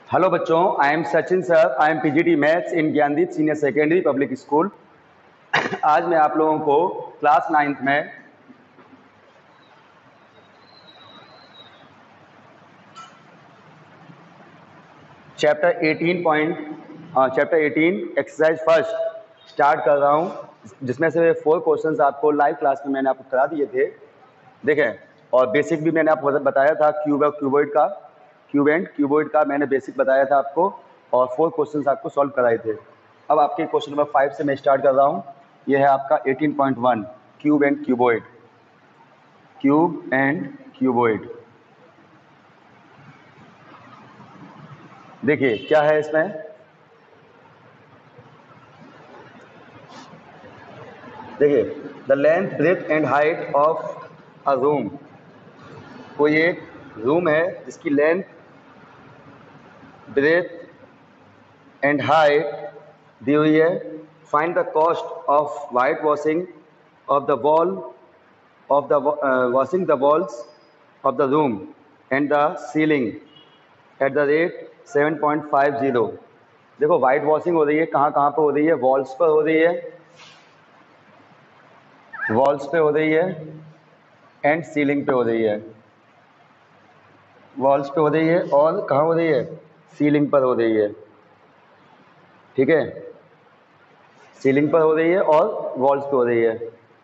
Hello बच्चों, I am Sachin sir. I am PGT maths in Gyandeep senior secondary public school. आज मैं आप लोगों को क्लास 9th में चैप्टर 18 एक्सरसाइज फर्स्ट स्टार्ट कर रहा हूं, जिसमें से 4 क्वेश्चंस आपको लाइव क्लास में मैंने आपको करा दिए थे। देखें, और बेसिक भी मैंने आपको बताया था। क्यूब और क्यूबॉइड का, क्यूब एंड क्यूबॉइड का मैंने बेसिक बताया था आपको, और 4 क्वेश्चंस आपको सॉल्व कराए थे। अब आपके क्वेश्चन नंबर 5 से मैं स्टार्ट कर रहा हूं। यह है आपका 18.1 cube and cuboid. Cube and cuboid, देखिए क्या है इसमें। देखिए, the length breadth and height of a room. कोई एक रूम है जिसकी लेंथ, ब्रेथ एंड हाइट दी हुई है। Find the cost of white washing of the wall of the washing the walls of the room and the ceiling at the rate 7.50। देखो, white washing हो रही है, कहाँ कहाँ पर हो रही है? वॉल्स पर हो रही है, वॉल्स पे हो रही है, एंड सीलिंग पे हो रही है। वॉल्स पे हो रही है और कहाँ हो रही है? सीलिंग पर हो रही है। ठीक है, सीलिंग पर हो रही है और वॉल्स पे हो रही है।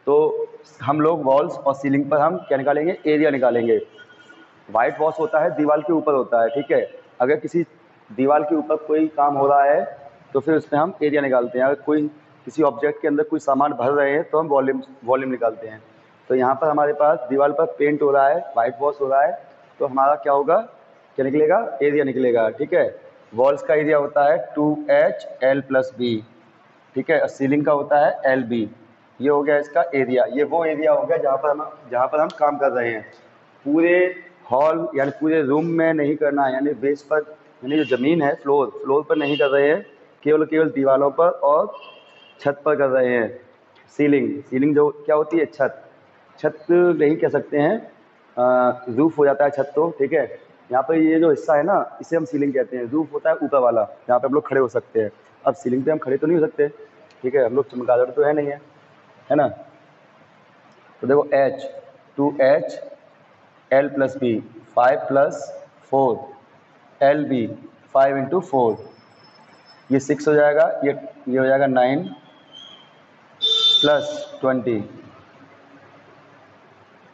तो हम लोग वॉल्स और सीलिंग पर हम क्या निकालेंगे? एरिया निकालेंगे। वाइट वॉश होता है, दीवार के ऊपर होता है। ठीक है, अगर किसी दीवार के ऊपर कोई काम हो रहा है तो फिर उसमें हम एरिया निकालते हैं। अगर कोई किसी ऑब्जेक्ट के अंदर कोई सामान भर रहे हैं तो हम वॉल्यूम निकालते हैं। तो यहाँ पर हमारे पास दीवार पर पेंट हो रहा है, वाइट वॉश हो रहा है, तो हमारा क्या होगा? क्या निकलेगा? एरिया निकलेगा। ठीक है, वॉल्स का एरिया होता है 2HL+B। ठीक है, सीलिंग का होता है LB। ये हो गया इसका एरिया। ये वो एरिया हो गया जहाँ पर हम काम कर रहे हैं। पूरे हॉल यानी पूरे रूम में नहीं करना है, यानी बेस पर, यानी जो ज़मीन है, फ्लोर पर नहीं कर रहे हैं, केवल दीवारों पर और छत पर कर रहे हैं। सीलिंग जो क्या होती है? छत नहीं कह सकते हैं, रूफ हो जाता है छत तो। ठीक है, यहाँ पर ये जो हिस्सा है ना, इसे हम सीलिंग कहते हैं। रूफ होता है ऊपर वाला, जहाँ पे हम लोग खड़े हो सकते हैं। अब सीलिंग पे हम खड़े तो नहीं हो सकते। ठीक है, हम लोग चमगादड़ तो है नहीं है ना। तो देखो, H 2HL+B 5+4 LB 5 × 4, ये 6 हो जाएगा। ये हो जाएगा 9 + 20,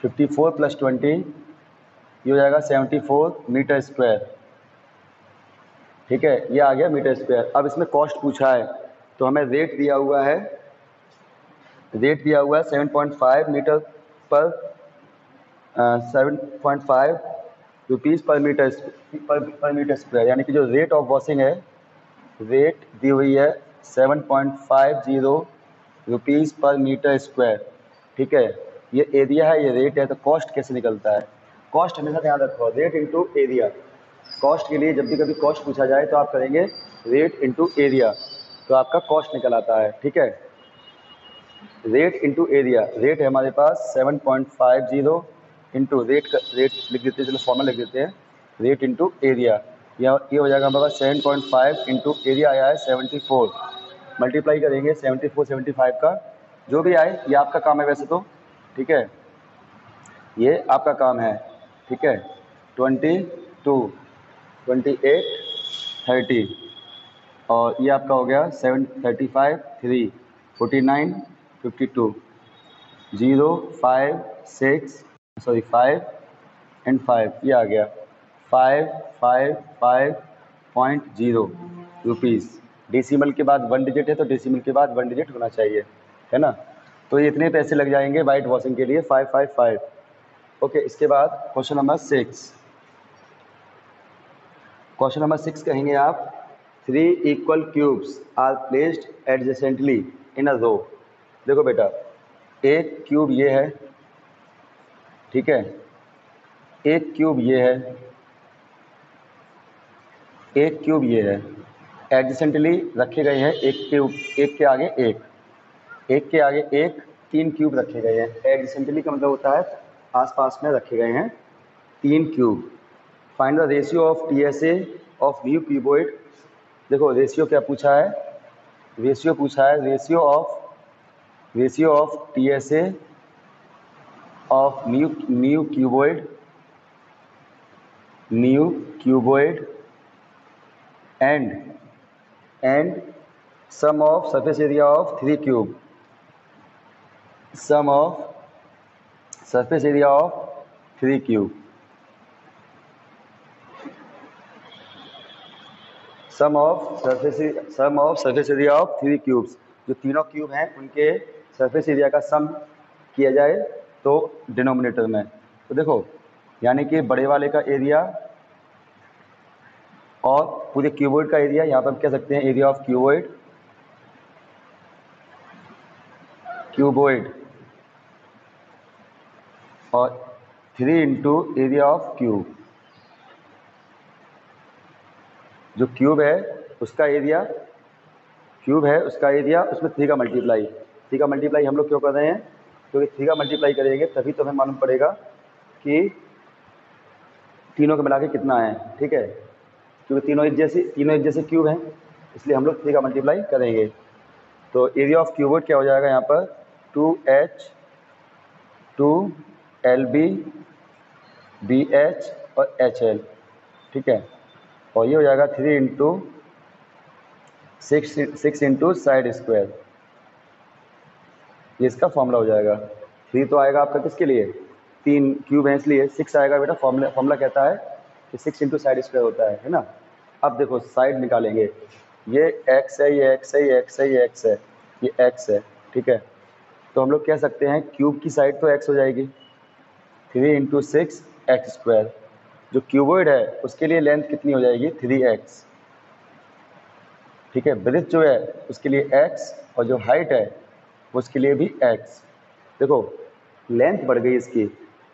54 + 20, ये हो जाएगा 74 मीटर स्क्वायर। ठीक है, ये आ गया मीटर स्क्वायर। अब इसमें कॉस्ट पूछा है तो हमें रेट दिया हुआ है 7.5 मीटर पर 7.5 रुपीज़ पर मीटर स्क्वायर। यानी कि जो रेट ऑफ वॉशिंग है, रेट दी हुई है 7.50 रुपीज़ पर मीटर स्क्वायर। ठीक है, ये एरिया है, ये रेट है। तो कॉस्ट कैसे निकलता है? कॉस्ट हमेशा ध्यान रखो, रेट इंटू एरिया। कॉस्ट के लिए जब भी कभी कॉस्ट पूछा जाए तो आप करेंगे रेट इंटू एरिया, तो आपका कॉस्ट निकल आता है। ठीक है, रेट इंटू एरिया। रेट है हमारे पास 7.50 इंटू रेट लिख देते हैं, चलो फॉर्मूला लिख देते हैं, रेट इंटू एरिया। ये हो जाएगा हमारे पास 7.5 इंटू एरिया आया है 74। मल्टीप्लाई करेंगे 74 75 का, जो भी आए। ये आपका काम है वैसे तो। ठीक है, ये आपका काम है। ठीक है, 22 28 30, और ये आपका हो गया 7 35 3 49 52 0 5 6 5 एंड 5, ये आ गया 555.0 रुपीज़। डेसिमल के बाद 1 डिजिट है तो डेसिमल के बाद 1 डिजिट होना चाहिए, है ना। तो ये इतने पैसे लग जाएंगे वाइट वॉशिंग के लिए, 555। ओके, इसके बाद क्वेश्चन नंबर 6। क्वेश्चन नंबर 6 कहेंगे आप, 3 equal cubes are placed adjacently in a row. देखो बेटा, एक क्यूब ये है, ठीक है, एक क्यूब ये है, एक क्यूब ये है, एडजेसेंटली रखे गए हैं। एक के आगे एक के आगे एक, 3 क्यूब रखे गए हैं। एडजेसेंटली का मतलब होता है आसपास में रखे गए हैं 3 cube. Find the ratio of TSA of new cuboid, देखो रेशियो क्या पूछा है, रेशियो पूछा है, ratio of TSA of new cuboid and sum of surface area of 3 cube, sum of surface area of 3 cube, sum of surface area of 3 cubes, जो तीनों cube हैं उनके सरफेस एरिया का सम किया जाए तो डिनोमिनेटर में। तो देखो यानी कि बड़े वाले का एरिया और पूरे क्यूबॉइड का एरिया, यहाँ पर हम कह सकते हैं एरिया ऑफ क्यूबॉइड और 3 इंटू एरिया ऑफ क्यूब, जो क्यूब है उसका एरिया उसमें 3 का मल्टीप्लाई हम लोग क्यों कर रहे हैं, क्योंकि 3 का मल्टीप्लाई करेंगे तभी तो हमें मालूम पड़ेगा कि तीनों के मिला के कितना है, ठीक है, क्योंकि तीनों एक जैसे क्यूब हैं, इसलिए हम लोग 3 का मल्टीप्लाई करेंगे। तो एरिया ऑफ क्यूबॉइड क्या हो जाएगा यहाँ पर 2H 2LB BH और HL, ठीक है, और ये हो जाएगा 3 इंटू 6 इंटू साइड स्क्वायर, ये इसका फॉर्मूला हो जाएगा। 3 तो आएगा आपका किसके लिए, 3 क्यूब है इसलिए 6 आएगा बेटा, फॉर्मूला कहता है कि 6 इंटू साइड स्क्वायर होता है ना। अब देखो साइड निकालेंगे, ये x है, ये x है, ये x है, ये x है, ये x है, ठीक है, तो हम लोग कह सकते हैं क्यूब की साइड तो x हो जाएगी, 3 इंटू 6 एक्स स्क्वायर, जो क्यूबॉइड है उसके लिए लेंथ कितनी हो जाएगी 3x, ठीक है, ब्रेथ जो है उसके लिए x और जो हाइट है उसके लिए भी x। देखो लेंथ बढ़ गई इसकी,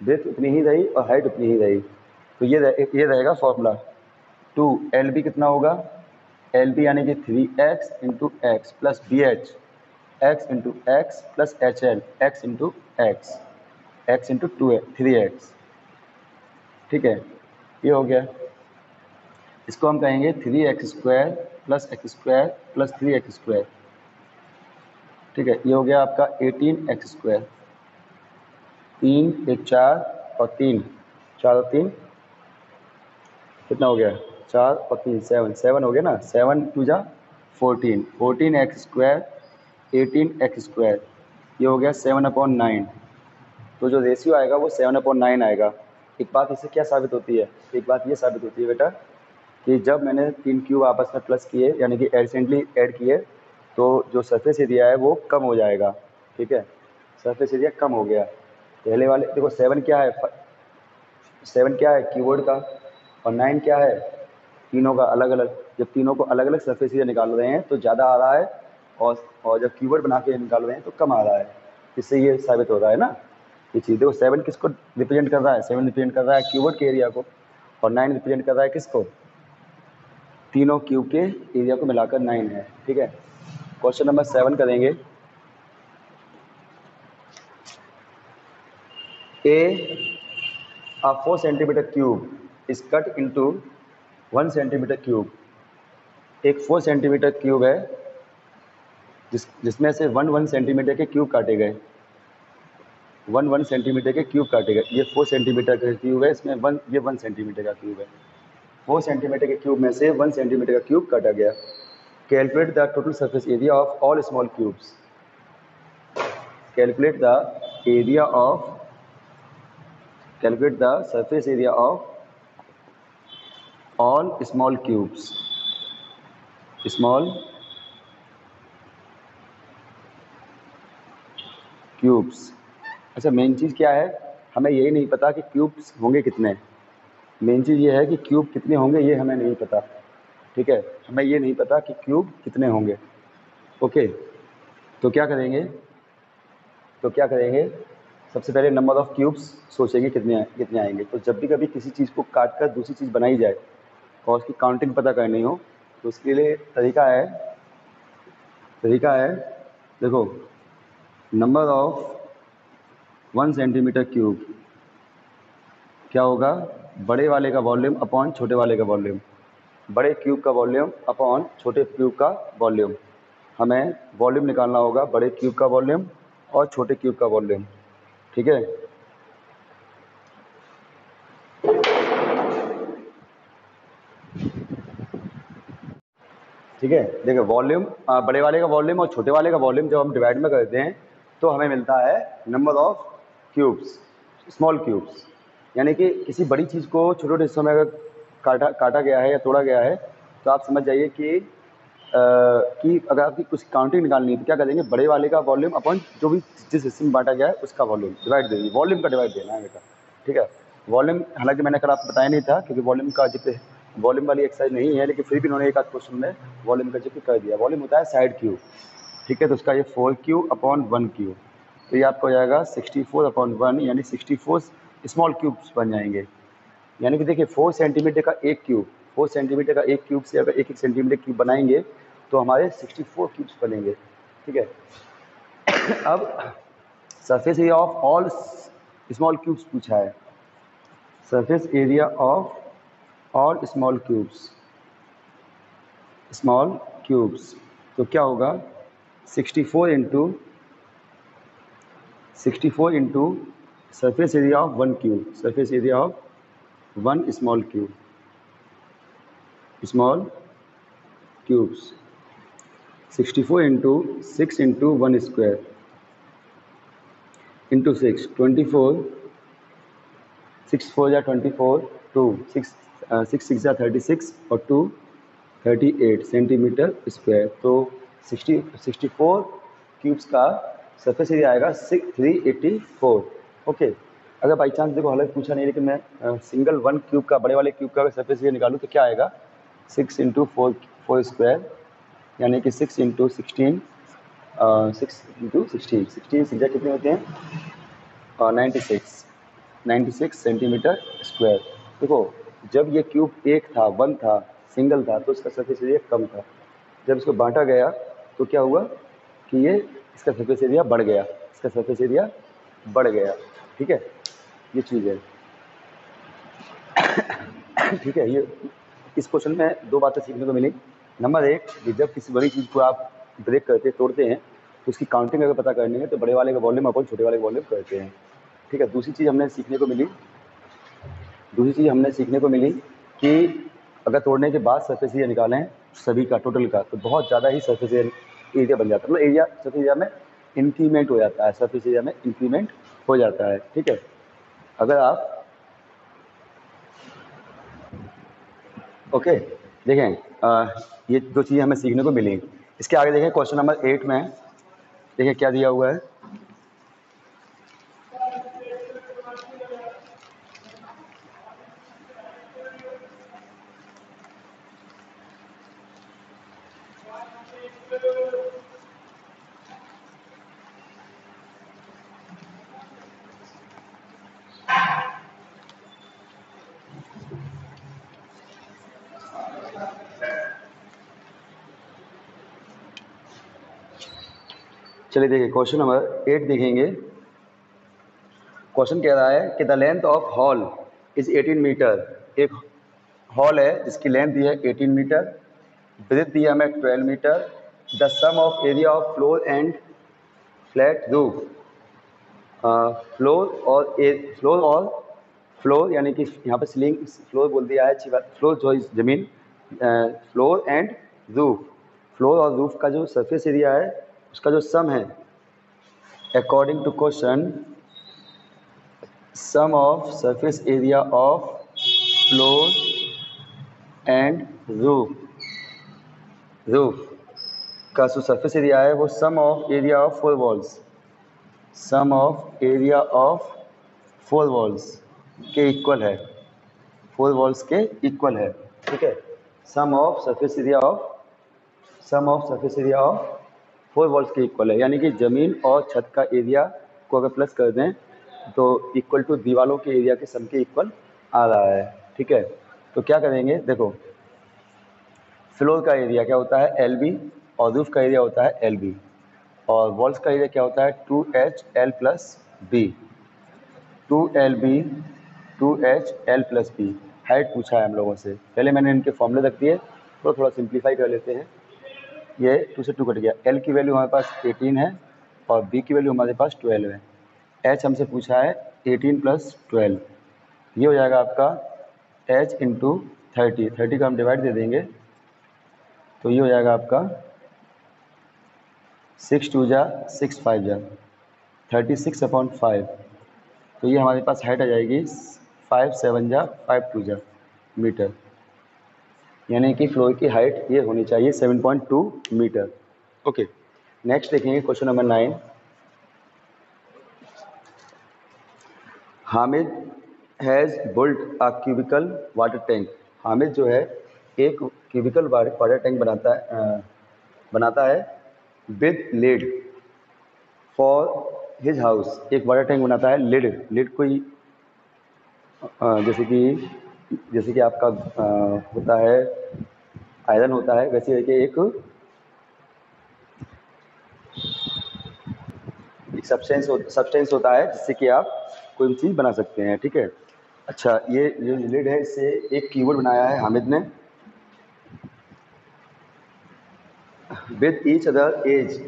ब्रेथ उतनी ही रही और हाइट उतनी ही रही, तो ये रहेगा फॉर्मूला। 2LB कितना होगा, LB यानी कि 3x into x plus BH x into x plus HL x into x into 3x, ठीक है, ये हो गया। इसको हम कहेंगे 3x square plus x square plus 3x square, ठीक है, ये हो गया आपका 18x स्क्वायर, 3 एक 4 और 3 4 और 3 कितना हो गया 4 और 3 7 हो गया ना, 7 2 जा 14x स्क्वायर 18x स्क्वायर, ये हो गया 7/9, तो जो रेशियो आएगा वो 7/9 आएगा। एक बात इससे क्या साबित होती है, एक बात ये साबित होती है बेटा कि जब मैंने 3 क्यूब आपस में प्लस किए यानी कि एडिशनली ऐड किए तो जो सरफेस एरिया है वो कम हो जाएगा, ठीक है, सरफेस एरिया कम हो गया। पहले वाले देखो 7 क्या है कीबोर्ड का और 9 क्या है तीनों का अलग अलग, जब तीनों को अलग अलग सरफेस एरिया निकाल रहे हैं तो ज़्यादा आ रहा है और जब कीबोर्ड बना के निकाल रहे हैं तो कम आ रहा है, इससे ये साबित हो रहा है ना ये चीज़। देखो 7 किसको रिप्रेजेंट कर रहा है, 7 रिप्रेजेंट कर रहा है कीबोर्ड के एरिया को और 9 रिप्रेजेंट कर रहा है किसको, तीनों क्यूब के एरिया को मिलाकर 9 है, ठीक है। क्वेश्चन नंबर 7 करेंगे। A 4 centimetre cube is cut into 1 centimetre cube. एक 4 सेंटीमीटर क्यूब है जिसमें से 1 सेंटीमीटर के क्यूब काटे गए, 1 सेंटीमीटर के क्यूब काटे गए। ये 4 सेंटीमीटर का क्यूब है, इसमें ये 1 सेंटीमीटर का क्यूब है। 4 सेंटीमीटर के क्यूब में से 1 सेंटीमीटर का क्यूब काटा गया। Calculate the total surface area of all small cubes. Calculate the surface area of all small cubes. अच्छा, मेन चीज़ क्या है, हमें यही नहीं पता कि क्यूब्स होंगे कितने। मेन चीज़ ये है कि क्यूब कितने होंगे ये हमें नहीं पता, ठीक है, हमें ये नहीं पता कि क्यूब कितने होंगे। ओके, तो क्या करेंगे सबसे पहले नंबर ऑफ़ क्यूब्स सोचेंगे कितने आएंगे। तो जब भी कभी किसी चीज़ को काट कर दूसरी चीज़ बनाई जाए और उसकी काउंटिंग पता करनी हो तो उसके लिए तरीका है देखो, नंबर ऑफ 1 सेंटीमीटर क्यूब क्या होगा, बड़े वाले का वॉल्यूम अपॉन छोटे वाले का वॉल्यूम। बड़े क्यूब का वॉल्यूम अपॉन छोटे क्यूब का वॉल्यूम। हमें वॉल्यूम निकालना होगा बड़े क्यूब का वॉल्यूम और छोटे क्यूब का वॉल्यूम। ठीक है, ठीक है। देखिए वॉल्यूम, बड़े वाले का वॉल्यूम और छोटे वाले का वॉल्यूम जब हम डिवाइड में करते हैं तो हमें मिलता है number of cubes, small cubes. यानी कि किसी बड़ी चीज़ को छोटे छोटे हिस्सों में अगर काटा गया है या तोड़ा गया है तो आप समझ जाइए कि अगर आपकी कुछ काउंटिंग निकालनी है तो क्या करेंगे, बड़े वाले का वॉल्यूम अपॉन जो भी जिस हिस्से में बांटा गया है उसका वॉल्यूम डिवाइड दे दीजिए, वॉल्यूम का डिवाइड देना है बेटा। ठीक है, वॉल्यूम हालांकि मैंने कल आपको बताया नहीं था क्योंकि वॉल्यूम का जिक्र, वॉल्यूम वाली एक्सरसाइज नहीं है, लेकिन फिर भी उन्होंने एक आध क्वेश्चन में वॉल्यूम का जिक्र कर दिया। वॉल्यूम होता है साइड क्यूब। ठीक है, तो उसका ये 4 क्यूब अपॉन 1 क्यूब, तो ये आपका हो जाएगा 64 अपॉन 1, यानी 64 स्मॉल क्यूब्स बन जाएंगे। यानी कि देखिए 4 सेंटीमीटर का एक क्यूब, 4 सेंटीमीटर का एक क्यूब से अगर 1 सेंटीमीटर क्यूब बनाएंगे तो हमारे 64 क्यूब्स बनेंगे। ठीक है, अब surface area of all small cubes पूछा है, surface area of all small cubes, तो क्या होगा 64 into surface area of 1 cube, surface area of 1 small cubes, 64 into 6 into 1 square into 6, 24, 6 4 या 24, 2 6 6 या 36 और 2 38 सेंटीमीटर स्क्वायर। तो 64 क्यूब्स का सरफेस एरिया आएगा 384। ओके, अगर बाई चांस देखो हालांकि पूछा नहीं, लेकिन मैं सिंगल 1 क्यूब का, बड़े वाले क्यूब का अगर सरफेस एरिया निकालूँ तो क्या आएगा, 6 इंटू 4 स्क्वायर, यानी कि 6 इंटू 16, 6 इंटू 16, 16 सिक्स कितने होते हैं, 96 सेंटीमीटर स्क्वायर। देखो जब ये क्यूब एक था, 1 था, सिंगल था, तो इसका सरफेस एरिया कम था। जब इसको बांटा गया तो क्या हुआ कि ये इसका सरफेस एरिया बढ़ गया, इसका सरफेस एरिया बढ़ गया। ठीक है, ये चीज़ है। ठीक है, ये इस क्वेश्चन में दो बातें सीखने को मिली। नंबर एक कि जब किसी बड़ी चीज़ को आप ब्रेक करते तोड़ते हैं तो उसकी काउंटिंग अगर पता करनी है तो बड़े वाले का वॉल्यूम अपन छोटे वाले का वॉल्यूम करते हैं। ठीक है, दूसरी चीज़ हमने सीखने को मिली कि अगर तोड़ने के बाद सरफेस एरिया निकालें सभी का, टोटल का, तो बहुत ज़्यादा ही सरफेस एरिया बन जाता है, मतलब एरिया सरफेस एरिया में इंक्रीमेंट हो जाता है, सरफेस एरिया में इंक्रीमेंट हो जाता है। ठीक है, अगर आप ओके देखें, ये दो चीज़ें हमें सीखने को मिली। इसके आगे देखें क्वेश्चन नंबर 8 में देखिए क्या दिया हुआ है। चलिए देखिए क्वेश्चन नंबर 8 देखेंगे। क्वेश्चन कह रहा है कि the length of hall is 18 metre. एक हॉल है जिसकी लेंथ दी है 18 मीटर, ब्रेथ दी है हमें 12 metre. The sum of area of floor and flat roof, floor यानी कि यहाँ पे सीलिंग, फ्लोर बोल दिया है, अच्छी बात, फ्लोर जो जमीन, फ्लोर एंड रूफ, फ्लोर और रूफ का जो सरफेस एरिया है उसका जो सम है, according to question, sum of surface area of floor and roof का जो सरफेस एरिया है वो sum of area of 4 walls, sum of area of 4 walls के इक्वल है, 4 वॉल्स के इक्वल है। ठीक है, sum of surface area of 4 walls के इक्वल है, यानी कि ज़मीन और छत का एरिया को अगर प्लस कर दें तो इक्वल टू दीवारों के एरिया के सम के इक्वल आ रहा है। ठीक है, तो क्या करेंगे, देखो फ्लोर का एरिया क्या होता है LB और रूफ का एरिया होता है LB, और वॉल्स का एरिया क्या होता है 2HL plus B, 2LB 2HL plus B. Height पूछा है हम लोगों से। पहले मैंने इनके फॉर्मूले रख दिए, तो थोड़ा सिंप्लीफाई कर लेते हैं। ये 2 से 2 कट गया। एल की वैल्यू हमारे पास 18 है और बी की वैल्यू हमारे पास 12 है। एच हमसे पूछा है 18 + 12, ये हो जाएगा आपका एच इंटू 30 का हम डिवाइड दे देंगे, तो ये हो जाएगा आपका 6 2 जा 6 5 जा 36/5। तो ये हमारे पास हाइट आ जाएगी 5 7 जा 5 2 जा मीटर, यानी कि फ्लोर की हाइट ये होनी चाहिए 7.2 मीटर। ओके, नेक्स्ट देखेंगे question number 9। Hamid has built a cubical water tank. Hamid जो है एक क्यूबिकल वाटर टैंक बनाता है with lid for his house. एक वाटर टैंक बनाता है, लिड कोई जैसे कि आपका होता है आयरन होता है, वैसे कि एक सब्सटेंस होता है जिससे कि आप कोई भी चीज़ बना सकते हैं। ठीक है, अच्छा ये जो लिड है इससे एक कीबोर्ड बनाया है हामिद ने with each other edge,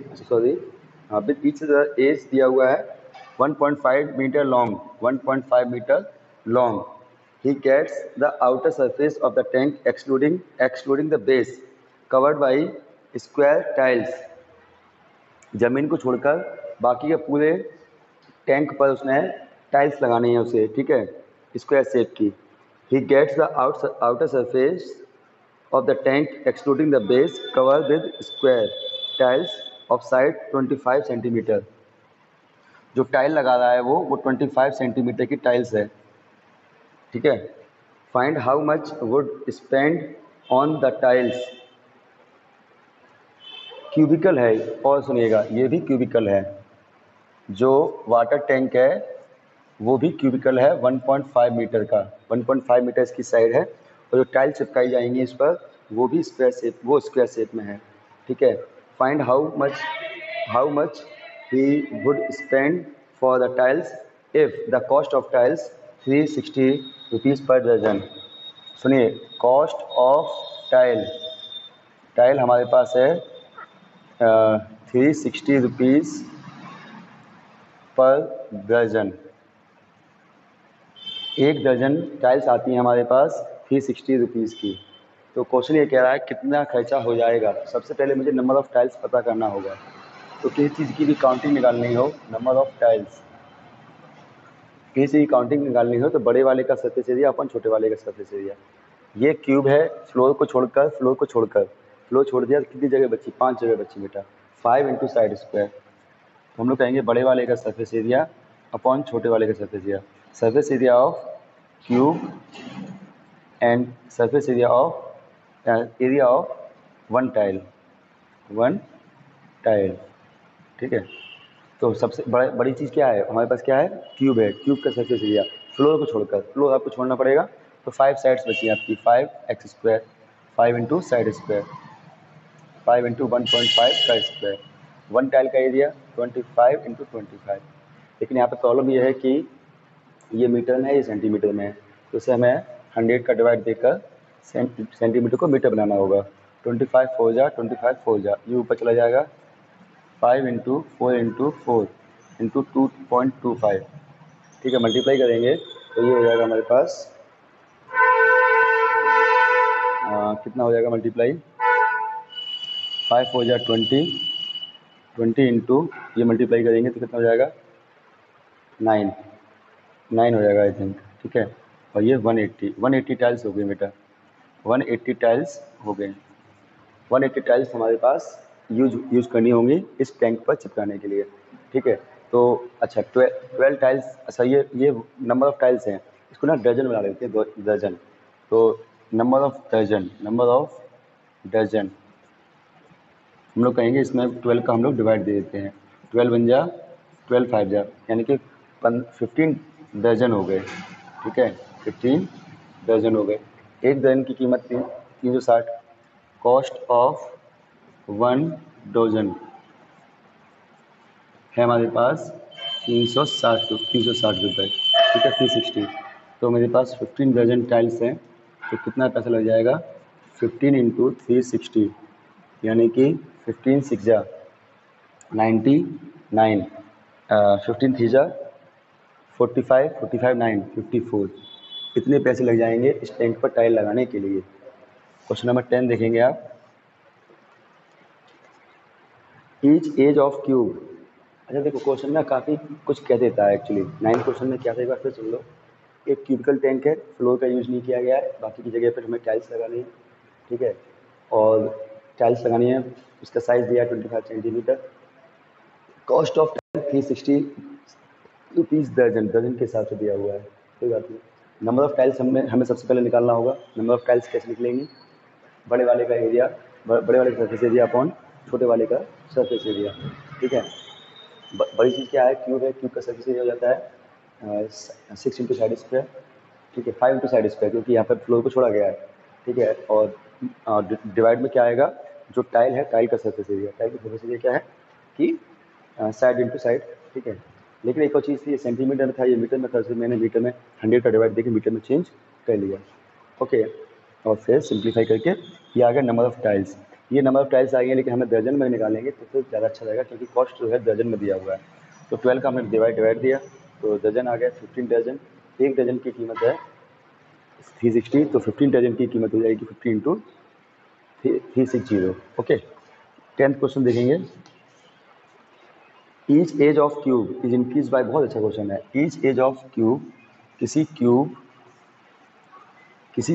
with each other edge दिया हुआ है 1.5 metre long, 1.5 metre long. He gets the outer surface of the tank excluding the base covered by square tiles. ज़मीन को छोड़कर बाकी के पूरे टैंक पर उसने टाइल्स लगानी है उसे। ठीक है, स्क्वायर शेप की। He gets the outer surface of the tank excluding the base covered with square tiles of side 25 centimetre. जो टाइल लगा रहा है वो 25 सेंटीमीटर की टाइल्स है। ठीक है, find how much would spend on the tiles. Cubical है, और सुनिएगा ये भी क्यूबिकल है, जो वाटर टैंक है वो भी क्यूबिकल है 1.5 मीटर का, 1.5 मीटर इसकी साइड है, और जो टाइल चिपकाई जाएंगी इस पर वो भी स्क्वायर शेप में है। ठीक है, find how much he would spend for the tiles if the cost of tiles 360 rupees पर दर्जन। सुनिए, कॉस्ट ऑफ टाइल हमारे पास है 360 रुपीज़ पर दर्जन। एक दर्जन टाइल्स आती हैं हमारे पास 360 रुपीज़ की। तो क्वेश्चन ये कह रहा है कितना खर्चा हो जाएगा। सबसे पहले मुझे नंबर ऑफ़ टाइल्स पता करना होगा। तो किसी चीज़ की भी काउंटिंग निकालनी हो, नंबर ऑफ़ टाइल्स किसी की काउंटिंग निकालनी हो, तो बड़े वाले का सरफेस एरिया अपन छोटे वाले का सरफेस एरिया। ये क्यूब है, फ्लोर को छोड़कर फ्लोर छोड़ दिया तो कितनी जगह बची, 5 जगह बची बेटा, 5 इंटू साइड स्क्वायर। तो हम लोग कहेंगे बड़े वाले का सरफेस एरिया अपॉन छोटे वाले का surface area. Surface area of cube and surface area of one tile. ठीक है, तो सबसे बड़ी चीज़ क्या है हमारे पास, क्या है, क्यूब है। क्यूब का सरफेस एरिया फ्लोर को छोड़कर, फ्लोर आपको छोड़ना पड़ेगा, तो 5 साइड्स बची आपकी, 5x², 5 into side square, 5 into 1.5 का स्क्वायर। वन टाइल का एरिया 25 इंटू 25। लेकिन यहाँ पर प्रॉब्लम ये है कि ये मीटर में है, ये सेंटीमीटर में है, तो इसे हमें 100 का डिवाइड देकर सेंटीमीटर को मीटर बनाना होगा। 25 4 जा 25 4 जा, ये ऊपर चला जाएगा, 5 इंटू 4 इंटू 4 इंटू 2.25। ठीक है, मल्टीप्लाई करेंगे तो ये हो जाएगा हमारे पास कितना हो जाएगा मल्टीप्लाई, 5 4 जा 20 इंटू ये मल्टीप्लाई करेंगे तो कितना हो जाएगा, 9 हो जाएगा आई थिंक। ठीक है, और ये 180 टाइल्स हो गए बेटा, 180 टाइल्स हो गए। 180 टाइल्स हमारे पास यूज़ करनी होंगी इस टैंक पर चिपकाने के लिए। ठीक है, तो अच्छा 12 टाइल्स, अच्छा ये नंबर ऑफ़ टाइल्स हैं, इसको ना दर्जन बना लेते हैं, दर्जन। तो नंबर ऑफ़ दर्जन हम लोग कहेंगे, इसमें 12 का हम लोग डिवाइड दे देते हैं, 12 1 जा 12 5 जा, यानी कि 15 दर्जन हो गए। ठीक है, 15 दर्जन हो गए। एक दर्जन की कीमत 360। कॉस्ट ऑफ 1 डजन है हमारे पास 360 रुपये। ठीक है, 360। तो मेरे पास 15 दर्जन टाइल्स हैं, तो कितना पैसा लग जाएगा? 15 इंटू 360, यानी कि 15 6 जा 99, 15 3 जा 45, 45 9 54। इतने पैसे लग जाएंगे इस टैंक पर टाइल लगाने के लिए। क्वेश्चन नंबर 10 देखेंगे आप। Each edge of cube. अच्छा देखो, क्वेश्चन में काफ़ी कुछ कह देता है एक्चुअली। 9 क्वेश्चन में क्या था, एक बार फिर सुन लो। एक क्यूबिकल टैंक है, फ्लोर का यूज़ नहीं किया गया है, बाकी की जगह पर हमें टाइल्स लगानी है, ठीक है। और टाइल्स लगानी है, उसका साइज़ दिया है 25 centimetre. Cost of tile 360 rupees दर्जन, दर्जन के हिसाब से दिया हुआ है, कोई बात नहीं। नंबर ऑफ टाइल्स हमें सबसे पहले निकालना होगा। नंबर ऑफ टाइल्स कैसे निकलेंगी? बड़े वाले का एरिया, बड़े वाले का सरफेस एरिया अपॉन छोटे वाले का सरफेस एरिया, ठीक है। बड़ी चीज़ क्या है? क्यूब है, क्यूब का सरफेस एरिया हो जाता है 6 इंटू साइड स्क्वायर, ठीक है, 5 इंटू साइड स्क्वायर, क्योंकि यहाँ पर फ्लोर को छोड़ा गया है, ठीक है। और डिवाइड में क्या आएगा? जो टाइल है, टाइल का सरफेस एरिया, टाइल का सरफेस एरिया क्या है कि साइड इंटू साइड, ठीक है। लेकिन एक और चीज़ थी, ये सेंटीमीटर था, ये मीटर में था, इसलिए मैंने मीटर में 100 का डिवाइड देकर मीटर में चेंज कर लिया, ओके। और फिर सिंप्लीफाई करके ये आ गया नंबर ऑफ टाइल्स। ये नंबर ऑफ टाइल्स आ गए, लेकिन हमें दर्जन में निकालेंगे तो फिर ज़्यादा अच्छा रहेगा, क्योंकि कॉस्ट जो है दर्जन में दिया हुआ है। तो 12 का हमने डिवाइड दिया, तो दर्जन आ गया 15 दर्जन। एक दर्जन की कीमत है 360, तो 15 दर्जन की कीमत हो जाएगी 50 इंटू 360, ओके। 10th क्वेश्चन देखेंगे। Each edge of cube is increase by, बहुत अच्छा क्वेश्चन है। ईच एज ऑफ क्यूब, किसी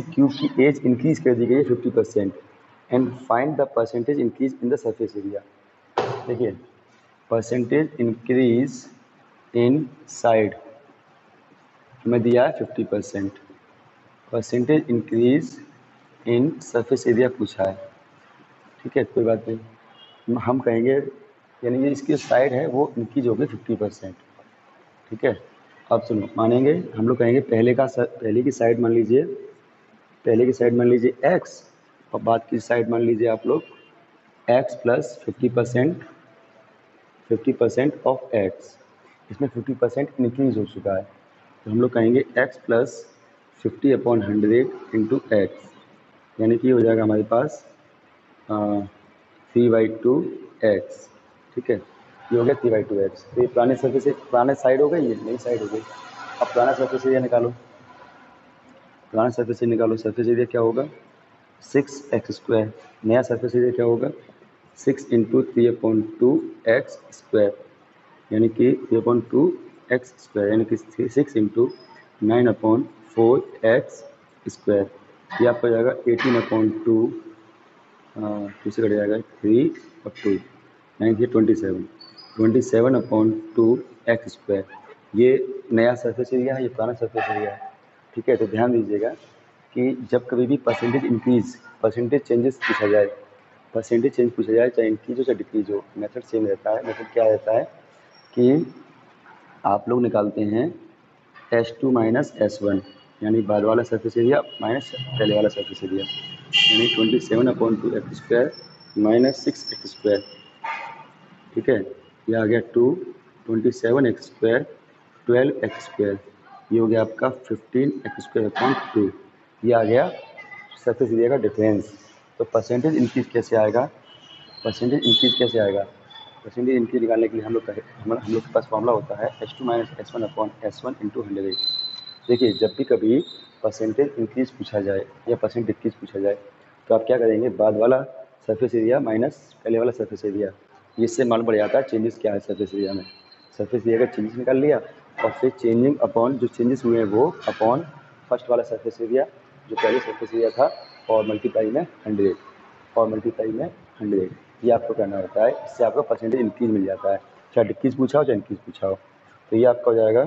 क्यूब की एज इंक्रीज कर दी गई है 50%, and find the percentage increase in the surface area. देखिए, परसेंटेज इंक्रीज इन साइड हमें दिया है 50%, percentage increase in surface area पूछा है, ठीक है, कोई बात नहीं। हम कहेंगे, यानी ये इसकी साइड है वो इंक्रीज होगी 50%, ठीक है। अब सुनो, मानेंगे हम लोग, कहेंगे पहले की साइड मान लीजिए, पहले की साइड मान लीजिए x, और बाद की साइड मान लीजिए आप लोग x प्लस 50% ऑफ x। इसमें 50% इंक्रीज हो चुका है, तो हम लोग कहेंगे x प्लस 50/100 इंटू एक्स, यानी कि हो जाएगा हमारे पास 3/2 x, ठीक है। ये हो गया 3/2 x। तो ये पुराने सरफेस से पुराने साइड हो गई, ये नई साइड हो गई। अब पुराना सरफेस एरिया निकालो, पुराना सरफेस एरिया निकालो। सरफेस एरिया क्या होगा? 6x²। नया सरफेस एरिया क्या होगा? 6 इंटू 3/2 एक्स स्क्वायर, यानी कि 3/2 एक्स स्क्वायर, यानी कि 6 इंटू 9/4 एक्स स्क्वायर। ये आपका हो जाएगा 18/2, 2 से कट जाएगा 3 और 2, यानी कि 27/2 एक्स स्क्वायर। ये नया सरफेस एरिया है, ये पुराना सरफेस एरिया है, ठीक है। तो ध्यान दीजिएगा कि जब कभी भी परसेंटेज चेंजेस पूछा जाए, परसेंटेज चेंज पूछा जाए, चाहे इंक्रीज हो चाहे डिक्रीज हो, मेथड सेम रहता है। मेथड क्या रहता है कि आप लोग निकालते हैं S2 माइनस S1, यानी बाद वाला सरफेस एरिया माइनस पहले वाला सरफेस एरिया, यानी 27/2 x square minus 6 x square, ठीक है। ये आ गया 2, 27 एक्स स्क्वायर 12 एक्स स्क्वायर, ये हो गया आपका 15 एक्स स्क्वायर अपॉन 2। ये आ गया सरफेस एरिया का डिफरेंस। तो परसेंटेज इंक्रीज कैसे आएगा? परसेंटेज इंक्रीज कैसे आएगा? परसेंटेज इंक्रीज निकालने के लिए हम लोग के पास फॉर्मूला होता है S2 minus S1 upon S1 into 100। देखिए, जब भी कभी परसेंटेज इंक्रीज पूछा जाए या परसेंट डिक्रीज पूछा जाए, तो आप क्या करेंगे? बाद वाला सरफेस एरिया माइनस पहले वाला सरफेस एरिया, इससे मालूम पड़ जाता है चेंजेस क्या है सरफेस एरिया में। सरफेस एरिया का चेंजेस निकाल लिया, और फिर चेंजिंग अपॉन जो चेंजेस हुए हैं वो अपॉन फर्स्ट वाला सरफेस एरिया जो पहले सरफेस एरिया था, और मल्टीप्लाई में 100, और मल्टीप्लाई में 100। ये आपको करना होता है, इससे आपको परसेंटेज इंक्रीज मिल जाता है, चाहे डिक्रीज पूछा हो चाहे इंक्रीज पूछा हो। तो ये आपका हो जाएगा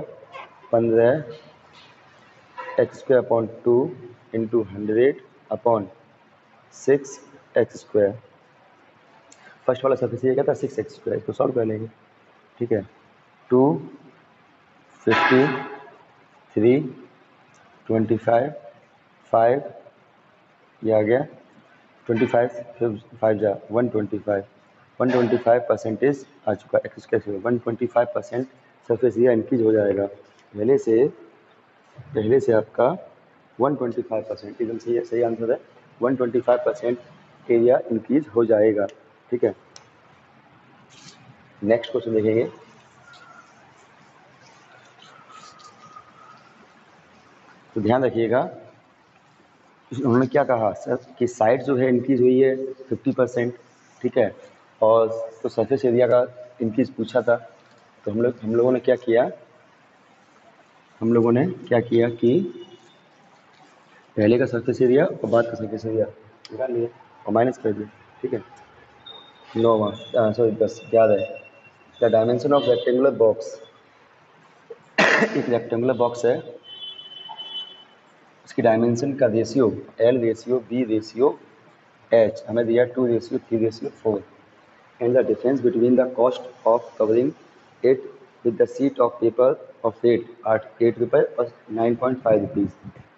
15 x square upon 2 into 100 upon 6 x square. First वाला सरफेस एरिया क्या था? 6 एक्स स्क्वायर। इसको सॉल्व कर लेंगे, ठीक है। 2, 50, 3, 25, 5, ये आ गया 25, फिर 5 जा 125, 125% आ चुका एक्स स्क्वायर से 125% सरफेस एरिया इंक्रीज हो जाएगा। पहले से पहले से आपका 125% एकदम सही सही आंसर है। 125% एरिया इंक्रीज हो जाएगा। ठीक है, नेक्स्ट क्वेश्चन देखेंगे। तो ध्यान रखिएगा, उन्होंने क्या कहा सर कि साइड जो है इंक्रीज हुई है 50%। ठीक है, और तो सरफेस एरिया का इंक्रीज पूछा था। तो हम लोगों ने क्या किया, हम लोगों ने क्या किया कि पहले का सरफेस एरिया और बाद का सरफेस एरिया निकाल लिया और माइनस कर दिया। ठीक है, 9 सॉरी 10 याद है। The dimension of rectangular box, एक रेक्टेंगुलर बॉक्स है, उसकी डायमेंशन का ratio L ratio B ratio H हमें दिया 2 ratio 3 ratio 4 and the difference between the cost of covering it with the sheet of paper of rate 8 रुपये और 9.5 rupees.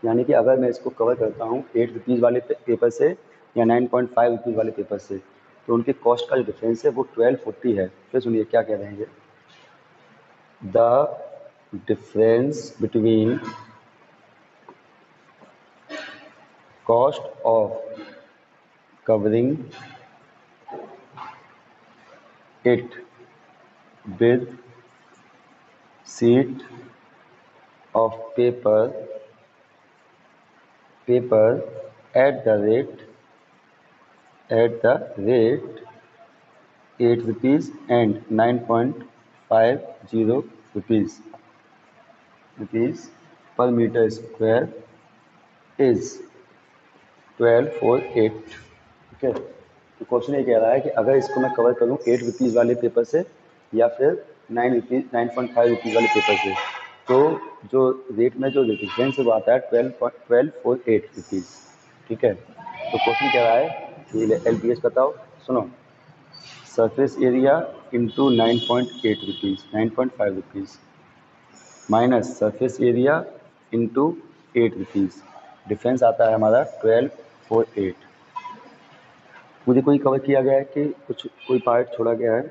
यानी कि अगर मैं इसको कवर करता हूँ 8 रुपीज़ वाले पेपर से या 9.5 रुपीज़ वाले पेपर से, तो उनके कॉस्ट का जो डिफरेंस है वो 1240 है। फिर सुनिए क्या कह रहे हैं, the difference between cost of covering it with sheet of paper at the rate 8 rupees and 9.50 rupees per meter square is 1248। ठीक है, तो क्वेश्चन ये कह रहा है कि अगर इसको मैं कवर करूँ 8 रुपीज़ वाले पेपर से या फिर 9.5 रुपीज़ वाले पेपर से, तो जो रेट में जो डिफरेंस है वो आता है 1248 रुपीज़। ठीक है, तो क्वेश्चन कह रहा है कि LPS बताओ, सुनो, surface area into 9.8 rupees 9.5 rupees minus surface area into 8 rupees, difference आता है हमारा 1248। मुझे कोई कवर किया गया है कि कुछ कोई पार्ट छोड़ा गया है,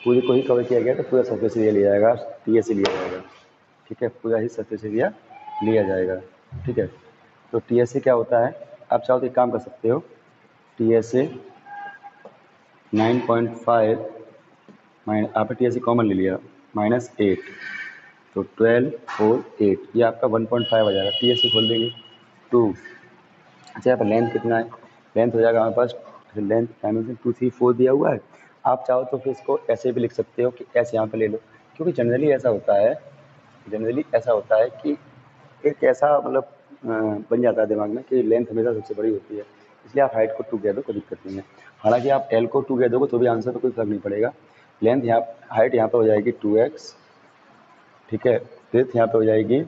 पूरे को ही कवर किया गया तो पूरा सरफेस एरिया लिया जाएगा, TSA लिया जाएगा। ठीक है, पूरा ही सरफेस एरिया लिया जाएगा। ठीक है, तो TSA क्या होता है, आप चाहो तो एक काम कर सकते हो, TSA 9.5 आपने TSA कॉमन ले लिया -8 तो 1248, ये आपका 1.5 आ जाएगा। TSA खोल देंगे 2। अच्छा, यहाँ पर लेंथ कितना है, लेंथ हो जाएगा हमारे पास, लेंथ डायमेंशन 2 3 4 दिया हुआ है। आप चाहो तो फिर इसको ऐसे भी लिख सकते हो कि ऐसे यहाँ पे ले लो, क्योंकि जनरली ऐसा होता है कि एक ऐसा मतलब बन जाता है दिमाग में कि लेंथ हमेशा सबसे बड़ी होती है, इसलिए आप हाइट को 2 कह दो, कोई दिक्कत नहीं है। हालांकि आप L को 2 कह दोगे तो भी आंसर पर कोई फर्क नहीं पड़ेगा। लेंथ यहाँ, हाइट यहाँ पर हो जाएगी 2x। ठीक है, विड्थ यहाँ पे हो जाएगी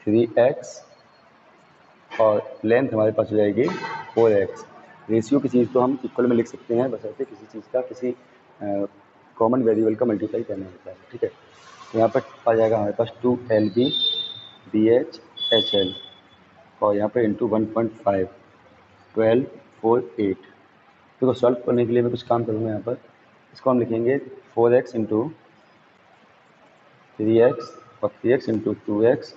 3x और लेंथ हमारे पास हो जाएगी 4x। रेशियो की चीज़ तो हम इक्वल में लिख सकते हैं, बस ऐसे किसी चीज़ का किसी कॉमन वेरिएबल का मल्टीप्लाई करना होता है। ठीक है, तो यहाँ पर आ जाएगा हमारे पास 2LB BH HL और यहाँ पे इंटू 1.5 1248। देखो सॉल्व करने के लिए मैं कुछ काम करूँगा, यहाँ पर इसको हम लिखेंगे 4x इंटू 3x और 3x इंटू 2x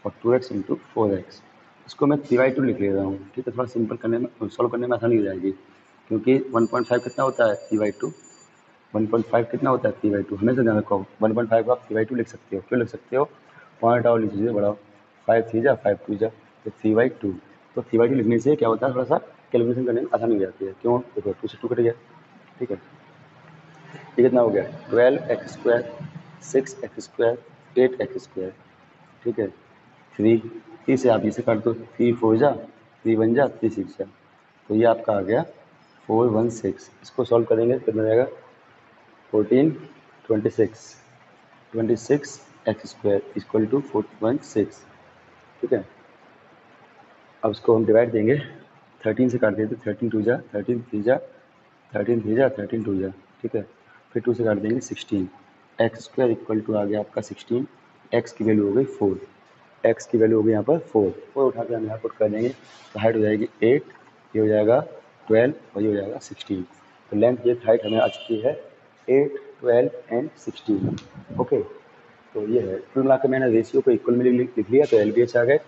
और 2x इंटू 4x। इसको मैं 3/2 लिख ले रहा हूँ। ठीक है, थोड़ा सिंपल करने में, सॉल्व करने में आसानी हो जाएगी, क्योंकि 1.5 कितना होता है 3/2, 1.5 कितना होता है 3/2। हमेशा ध्यान रखो 1.5 को आप 3/2 लिख सकते हो। क्यों लिख सकते हो, पॉइंट और नीचे से बढ़ाओ, 5 3 जा 5 2 जा तो 3/2। तो 3/2 लिखने से क्या होता है, थोड़ा सा कैलकुलेशन करने में आसानी हो जाती है। क्यों, देखो 2 से 2 कट गया। ठीक है, ये कितना हो गया 12x² 6x² 8x²। ठीक है, 3 से आप इसे काट दो, 3 4 जा 3 1 जा 3 6 जा, तो ये आपका आ गया 416। इसको सॉल्व करेंगे तो कितना जाएगा 14 26 x² इक्वल टू 416। ठीक है, अब इसको हम डिवाइड देंगे, 13 से काट देते, 13 2 जा 13 3 जा 13 3 जा 13 2 जा। ठीक है, फिर 2 से काट देंगे 16, x² इक्वल टू आ गया आपका 16, x की वैल्यू हो गई 4, x की वैल्यू हो गई यहाँ पर 4 उठा के हम यहाँ पुट कर देंगे, तो हाइट हो जाएगी 8, ये हो जाएगा 12 और ये हो जाएगा 16। तो लेंथ ये हाइट हमें आ चुकी है 8 12 एंड 16। ओके, तो ये है कुल मिलाकर मैंने रेशियो को इक्वल में लिख लिया तो LBH आ गए।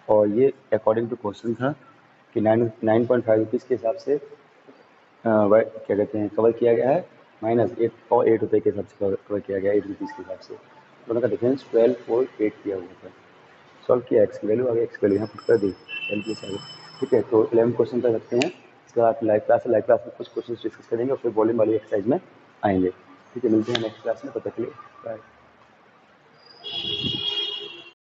और ये अकॉर्डिंग टू क्वेश्चन था कि 9.5 रुपीज़ के हिसाब से क्या कहते हैं कवर किया गया है, -8 और 8 रुपये के हिसाब से कवर किया गया है 8 रुपीज़ के हिसाब से। दोनों का डिफरेंस 12 और 8 किया हुआ था। सॉल्व किया, एक्स की वैल्यू आ गई, एक्स की वैल्यू यहाँ पुट कर दी, LBH आ गई। ठीक है, तो 11 क्वेश्चन तक रखते हैं। इसके बाद लाइव क्लास है, लाइव क्लास में कुछ क्वेश्चन डिस्कस करेंगे और फिर वॉल्यूम वाली एक्सरसाइज में आएंगे। ठीक है, मिलते हैं नेक्स्ट क्लास में, तब तक के लिए बाय।